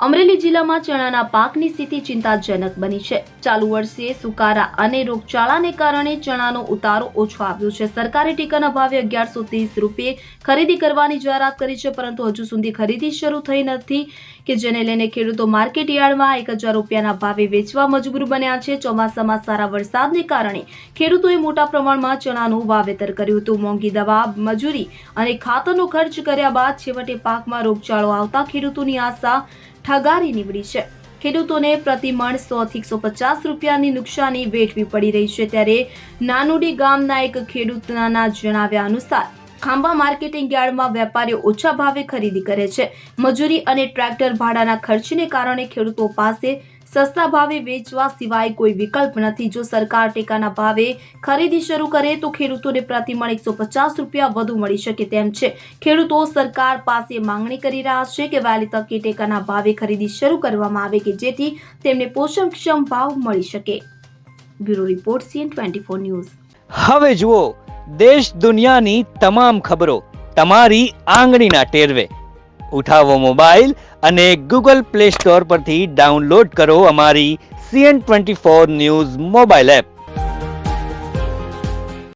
અમરેલી જિલ્લામાં ચણાના પાકની સ્થિતિ ચિંતાજનક બની છે। ચાલુ વર્ષે સુકારા અને રોગચાળાને કારણે ચણાનો ઉતારો ઓછો આવ્યો છે। સરકારે ટેકાના ભાવે 1130 રૂપિયે ખરીદી કરવાની જાહેરાત કરી છે, પરંતુ હજુ સુધી ખરીદી શરૂ થઈ નથી કે જેને લઈને ખેડૂતો માર્કેટ યાર્ડમાં 1000 રૂપિયાના ભાવે વેચવા મજબૂર બન્યા છે। ચોમાસામાં સારા વરસાદને કારણે ખેડૂતોએ મોટા પ્રમાણમાં ચણાનું વાવેતર કર્યું હતું। મોંઘી દવા, મજૂરી અને ખાતરનો ખર્ચ કર્યા બાદ છેવટે પાકમાં રોગચાળો આવતા ખેડૂતોની આશા ઠગારી નીવડી છે। ખેડૂતોને પ્રતિમણ 100 થી 150 રૂપિયાની નુકસાની વેઠવી પડી રહી છે। ત્યારે નાનુડી ગામના એક ખેડૂતના જણાવ્યા અનુસાર ખાંભા માર્કેટિંગ યાર્ડમાં વેપારીઓ ઓછા ભાવે ખરીદી કરે છે। મજૂરી અને ટ્રેક્ટર ભાડાના ખર્ચને કારણે ખેડૂતો પાસે સસ્તા ભાવે વેચવા સિવાય કોઈ વિકલ્પ નથી। જો સરકાર ટેકાના ભાવે ખરીદી શરૂ કરે તો ખેડૂતોને પ્રતિમણ 150 રૂપિયા વધુ મળી શકે તેમ છે। ખેડૂતો સરકાર પાસે માંગણી કરી રહ્યા છે કે વહેલી તકે ટેકાના ભાવે ખરીદી શરૂ કરવામાં આવે કે જેથી તેમને પોષણક્ષમ ભાવ મળી શકે। Bureau report CN24 news. હવે જુઓ દેશ દુનિયાની તમામ ખબરો તમારી આંગળીના ટેરવે। ઉઠાવો મોબાઈલ અને ગૂગલ પ્લે સ્ટોર પરથી ડાઉનલોડ કરો અમારી CN24 ન્યૂઝ મોબાઈલ એપ।